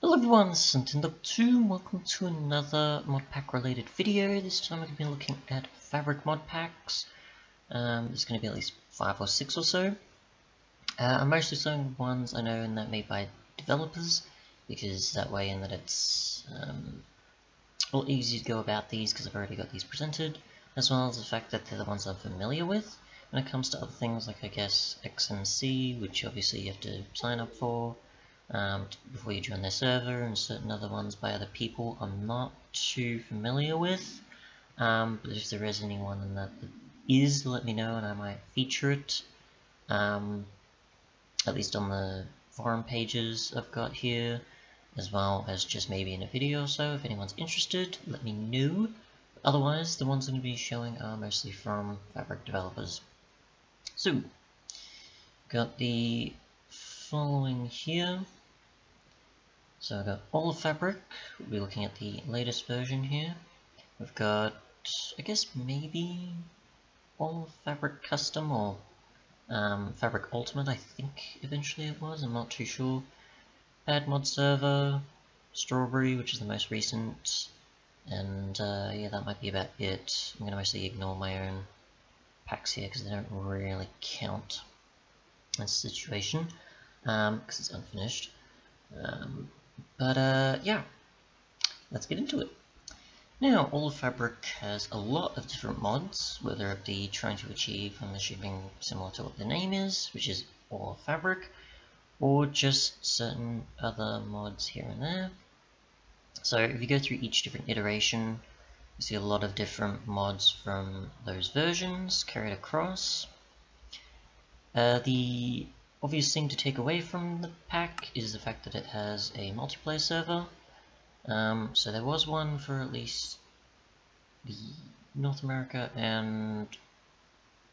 Hello everyone, this is Untitled Chapter. Welcome to another modpack related video. This time I'm going to be looking at fabric modpacks. There's going to be at least 5 or 6 or so. I'm mostly showing ones I know and that made by developers, because that way and that it's a lot easier to go about these because I've already got these presented, as well as the fact that they're the ones I'm familiar with. When it comes to other things like I guess XMC, which obviously you have to sign up for before you join their server, and certain other ones by other people I'm not too familiar with, but if there is anyone in that is, let me know and I might feature it, at least on the forum pages I've got here, as well as just maybe in a video or so. If anyone's interested, let me know. Otherwise, the ones I'm going to be showing are mostly from fabric developers. So, got the following here. So I've got all of fabric. We'll be looking at the latest version here. We've got, I guess maybe all of fabric custom or fabric ultimate, I think eventually it was, I'm not too sure. Bad mod server, strawberry, which is the most recent, and yeah, that might be about it. I'm going to mostly ignore my own packs here because they don't really count in this situation, because it's unfinished. Yeah, let's get into it. Now, all of fabric has a lot of different mods, whether it be trying to achieve, I'm assuming, similar to what the name is, which is all of fabric, or just certain other mods here and there. So if you go through each different iteration, you see a lot of different mods from those versions carried across. The obvious thing to take away from the pack is the fact that it has a multiplayer server. So there was one for at least the North America and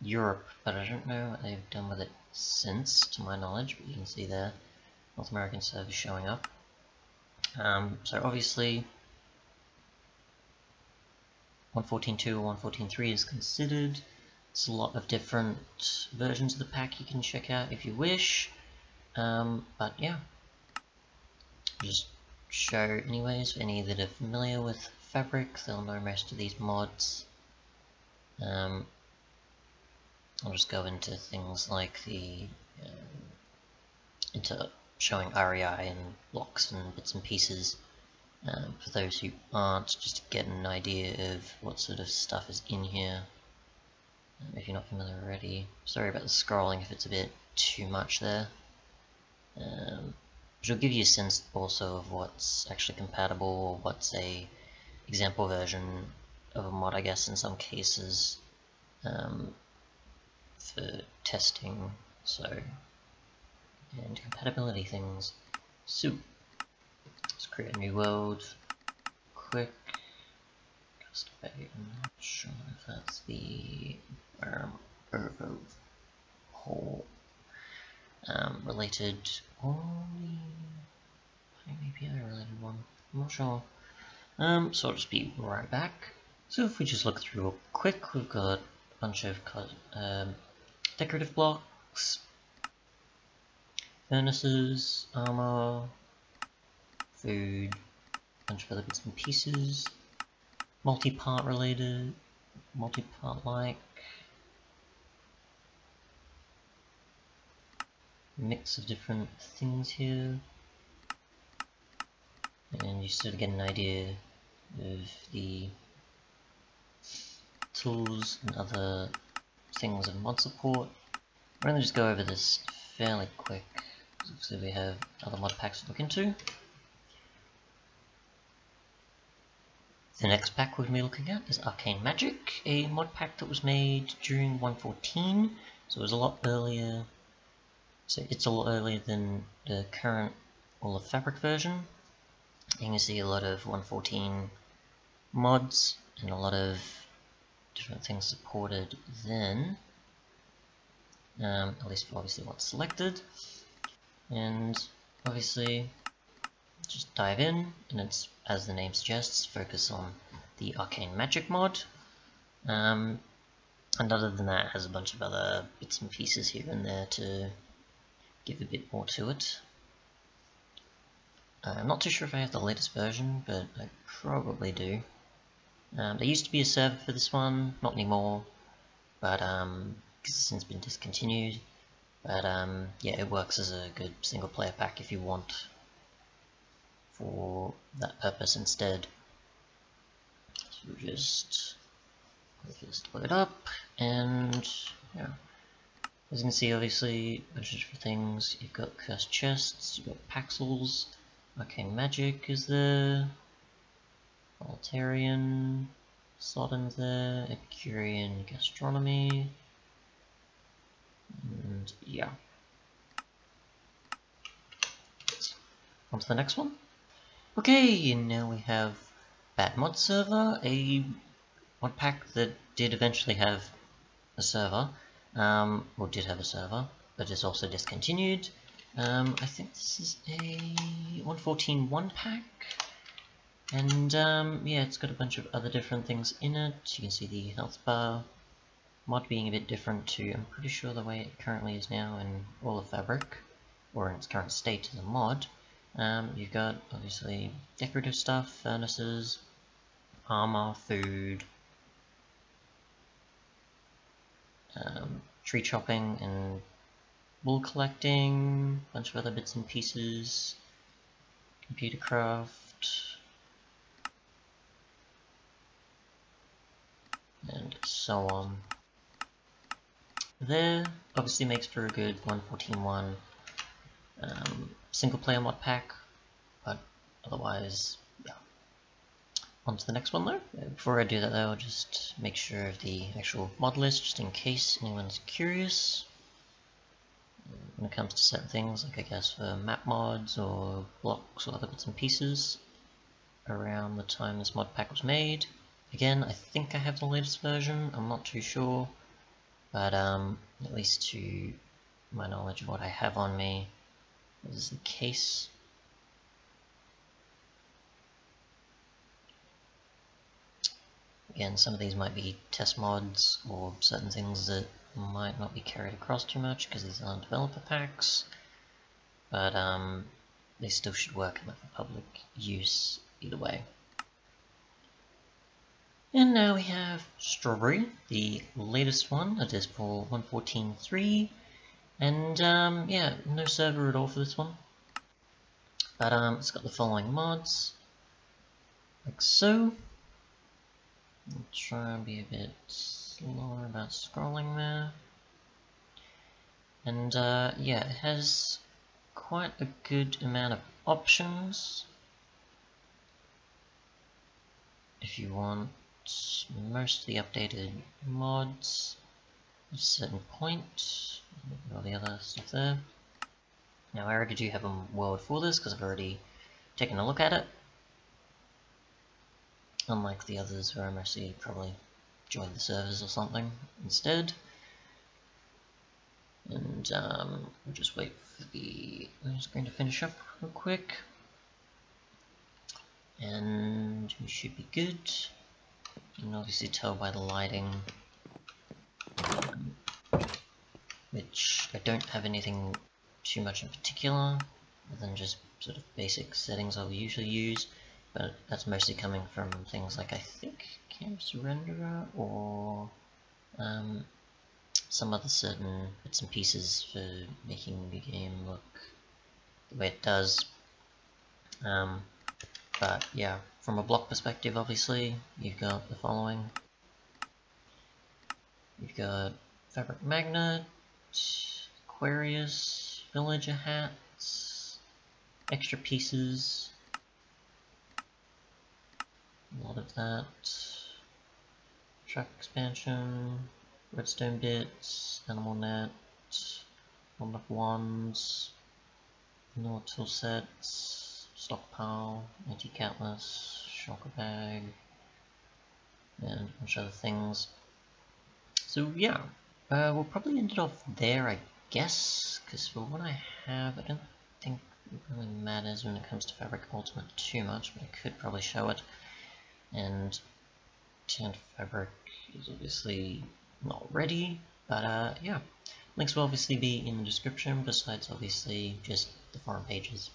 Europe, but I don't know what they've done with it since, to my knowledge, but you can see there, North American server showing up. So obviously 1.14.2 or 1.14.3 is considered. It's a lot of different versions of the pack you can check out if you wish, but yeah, just show anyways for any that are familiar with fabric, they'll know most of these mods. I'll just go into things like the into showing REI and blocks and bits and pieces for those who aren't, just to get an idea of what sort of stuff is in here. If you're not familiar already, sorry about the scrolling if it's a bit too much there. Which will give you a sense also of what's actually compatible, or what's a example version of a mod, I guess, in some cases, for testing, and compatibility things. So, let's create a new world, quick. I'm not sure if that's the whole related, or maybe a related one, I'm not sure. So I'll just be right back. So if we just look through real quick, we've got a bunch of decorative blocks, furnaces, armor, food, a bunch of other bits and pieces, multi-part related, multi-part like, mix of different things here, and you sort of get an idea of the tools and other things of mod support. We're going to just go over this fairly quick, so we have other mod packs to look into. The next pack we're going to be looking at is Arcane Magic, a mod pack that was made during 1.14, so it was a lot earlier. So it's a lot earlier than the current all of fabric version. You can see a lot of 1.14 mods and a lot of different things supported then, at least for obviously what's selected. And obviously just dive in, and it's, as the name suggests, focus on the Arcane Magic mod. And other than that, it has a bunch of other bits and pieces here and there to give a bit more to it. I'm not too sure if I have the latest version, but I probably do. There used to be a server for this one, not anymore, but because it's since been discontinued. But yeah, it works as a good single player pack if you want for that purpose instead. So we'll just load it up, and yeah, as you can see, obviously a bunch of different things. You've got cursed chests, you've got Paxels, Arcane Magic is there, Altarian, Sodden's there, Epicurean Gastronomy, and yeah. On to the next one. Okay, and now we have Bad Mod Server, a mod pack that did eventually have a server, or did have a server, but is also discontinued. I think this is a 1.14.1 pack, and yeah, it's got a bunch of other different things in it. You can see the health bar mod being a bit different to, I'm pretty sure, the way it currently is now in all of Fabric, or in its current state as a mod. You've got, obviously, decorative stuff, furnaces, armor, food, tree chopping and wool collecting, a bunch of other bits and pieces, computer craft, and so on. There obviously makes for a good 1.14.1 single player mod pack, but otherwise, yeah. On to the next one though. Before I do that though, I'll just make sure of the actual mod list, just in case anyone's curious. When it comes to certain things, like I guess for map mods or blocks or other bits and pieces, around the time this mod pack was made. Again, I think I have the latest version, I'm not too sure, but at least to my knowledge of what I have on me, this is the case. Again, some of these might be test mods or certain things that might not be carried across too much because these aren't developer packs, but they still should work enough for public use either way. And now we have Strawberry, the latest one. It is for 1.14.3, and yeah, no server at all for this one. But it's got the following mods, like so. I'll try and be a bit slower about scrolling there. And yeah, it has quite a good amount of options if you want most of the updated mods at a certain point. All the other stuff there. Now I already do have a world for this because I've already taken a look at it, unlike the others where I mostly probably joined the servers or something instead. And we'll just wait for the screen to finish up real quick, and we should be good. You can obviously tell by the lighting, which I don't have anything too much in particular, other than just sort of basic settings I will usually use, but that's mostly coming from things like, I think, Canvas Renderer, or some other certain bits and pieces for making the game look the way it does. But yeah, from a block perspective, obviously, you've got the following. You've got Fabric Magnet, Aquarius, Villager Hats, extra pieces, a lot of that, Track Expansion, Redstone Bits, Animal Net, Wand of Wands, Vanilla Tool Sets, Stockpile, Anti-Catalyst, Shulker Bag, and a bunch of other things. So yeah, we'll probably end it off there, I guess, because for what I have, I don't think it really matters when it comes to Fabric Ultimate too much, but I could probably show it. And Tanned Fabric is obviously not ready, but yeah, links will obviously be in the description, besides obviously just the forum pages.